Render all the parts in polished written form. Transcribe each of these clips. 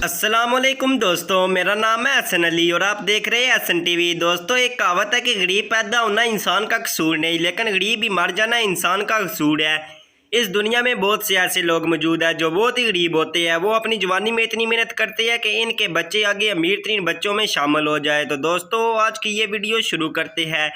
अस्सलाम वालेकुम दोस्तों, मेरा नाम है हसन अली और आप देख रहे हैं हसन टीवी। दोस्तों, एक कहावत है कि गरीब पैदा होना इंसान का कसूर नहीं, लेकिन गरीब ही मर जाना इंसान का कसूर है। इस दुनिया में बहुत से ऐसे लोग मौजूद हैं जो बहुत ही गरीब होते हैं। वो अपनी जवानी में इतनी मेहनत करते हैं कि इनके बच्चे आगे अमीर तरीन बच्चों में शामिल हो जाए। तो दोस्तों, आज की ये वीडियो शुरू करते हैं।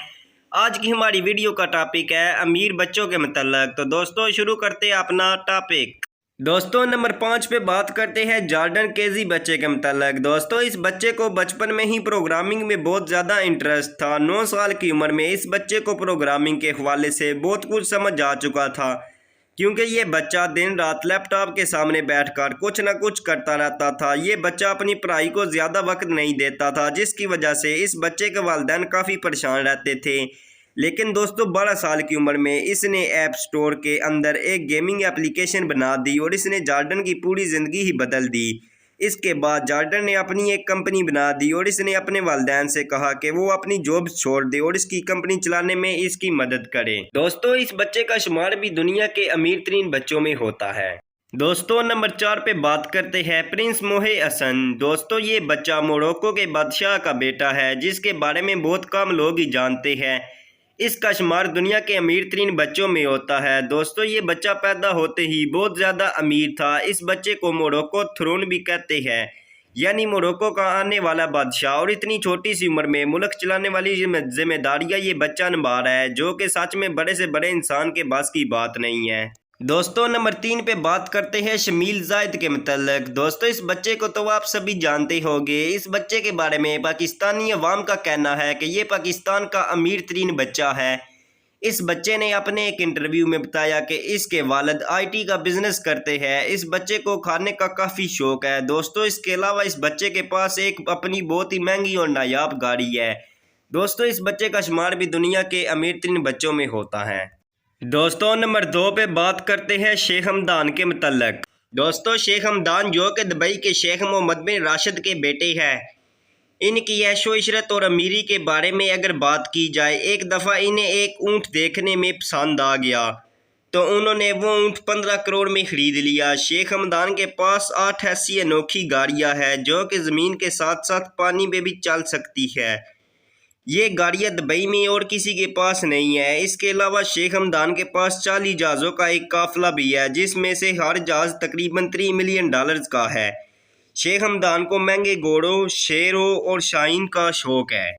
आज की हमारी वीडियो का टॉपिक है अमीर बच्चों के मतलब। तो दोस्तों, शुरू करते हैं अपना टॉपिक। दोस्तों, नंबर 5 पे बात करते हैं जॉर्डन केजी बच्चे के मतलब। दोस्तों, इस बच्चे को बचपन में ही प्रोग्रामिंग में बहुत ज़्यादा इंटरेस्ट था। 9 साल की उम्र में इस बच्चे को प्रोग्रामिंग के हवाले से बहुत कुछ समझ आ चुका था, क्योंकि ये बच्चा दिन रात लैपटॉप के सामने बैठकर कुछ न कुछ करता रहता था। ये बच्चा अपनी पढ़ाई को ज़्यादा वक्त नहीं देता था, जिसकी वजह से इस बच्चे के वालिदैन काफ़ी परेशान रहते थे। लेकिन दोस्तों, 12 साल की उम्र में इसने ऐप स्टोर के अंदर एक गेमिंग एप्लीकेशन बना दी और इसने जॉर्डन की पूरी ज़िंदगी ही बदल दी। इसके बाद जॉर्डन ने अपनी एक कंपनी बना दी और इसने अपने वालिदैन से कहा कि वो अपनी जॉब छोड़ दे और इसकी कंपनी चलाने में इसकी मदद करे। दोस्तों, इस बच्चे का शुमार भी दुनिया के अमीर तरीन बच्चों में होता है। दोस्तों, नंबर 4 पे बात करते हैं प्रिंस मोहे हसन। दोस्तों, ये बच्चा मोरक्को के बादशाह का बेटा है, जिसके बारे में बहुत कम लोग ही जानते हैं। इसका शुमार दुनिया के अमीर तरीन बच्चों में होता है। दोस्तों, ये बच्चा पैदा होते ही बहुत ज़्यादा अमीर था। इस बच्चे को मोरक्को थ्रोन भी कहते हैं, यानी मोरक्को का आने वाला बादशाह। और इतनी छोटी सी उम्र में मुल्क चलाने वाली जिम्मेदारियां ये बच्चा निभा रहा है, जो कि सच में बड़े से बड़े इंसान के बस की बात नहीं है। दोस्तों, नंबर 3 पे बात करते हैं शमील जायद के मतलब। दोस्तों, इस बच्चे को तो आप सभी जानते होंगे। इस बच्चे के बारे में पाकिस्तानी अवाम का कहना है कि ये पाकिस्तान का अमीर तरीन बच्चा है। इस बच्चे ने अपने एक इंटरव्यू में बताया कि इसके वालिद IT का बिजनेस करते हैं। इस बच्चे को खाने का काफ़ी शौक है। दोस्तों, इसके अलावा इस बच्चे के पास एक अपनी बहुत ही महंगी और नायाब गाड़ी है। दोस्तों, इस बच्चे का शुमार भी दुनिया के अमीर तरीन बच्चों में होता है। दोस्तों, नंबर 2 पे बात करते हैं शेख हमदान के मतलब। दोस्तों, शेख हमदान जो कि दुबई के शेख मोहम्मद बिन राशिद के बेटे हैं, इनकी ऐशो इशरत और अमीरी के बारे में अगर बात की जाए, एक दफ़ा इन्हें एक ऊँट देखने में पसंद आ गया तो उन्होंने वो ऊँट 15 करोड़ में ख़रीद लिया। शेख हमदान के पास 8 ऐसी अनोखी गाड़ियाँ हैं जो कि ज़मीन के साथ साथ पानी में भी चल सकती है। ये गाड़ियाँ दुबई में और किसी के पास नहीं है। इसके अलावा शेख हमदान के पास 40 जहाज़ों का एक काफ़िला भी है, जिसमें से हर जहाज़ तकरीबन $3 मिलियन का है। शेख हमदान को महंगे घोड़ों, शेरों और शाहीन का शौक़ है।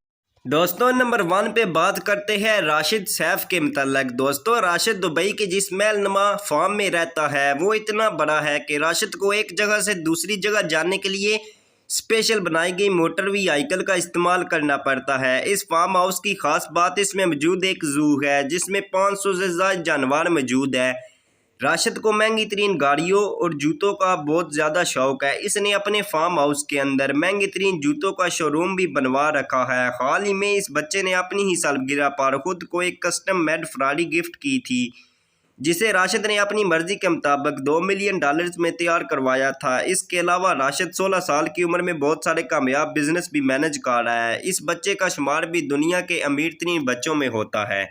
दोस्तों, नंबर 1 पे बात करते हैं राशिद सैफ के मतलब। दोस्तों, राशिद दुबई के जिस महल नुमा फार्म में रहता है, वो इतना बड़ा है कि राशिद को एक जगह से दूसरी जगह जाने के लिए स्पेशल बनाई गई मोटर व्हीकल का इस्तेमाल करना पड़ता है। इस फार्म हाउस की खास बात इसमें मौजूद एक जू है, जिसमें 500 से ज़्यादा जानवर मौजूद है। राशिद को महंगी तरीन गाड़ियों और जूतों का बहुत ज़्यादा शौक़ है। इसने अपने फार्म हाउस के अंदर महंगे तरीन जूतों का शोरूम भी बनवा रखा है। हाल ही में इस बच्चे ने अपनी ही सालगिरह पर खुद को एक कस्टम मेड फरारी गिफ्ट की थी, जिसे राशिद ने अपनी मर्जी के मुताबिक $2 मिलियन में तैयार करवाया था। इसके अलावा राशिद 16 साल की उम्र में बहुत सारे कामयाब बिजनेस भी मैनेज कर रहा है। इस बच्चे का शुमार भी दुनिया के अमीर तरीन बच्चों में होता है।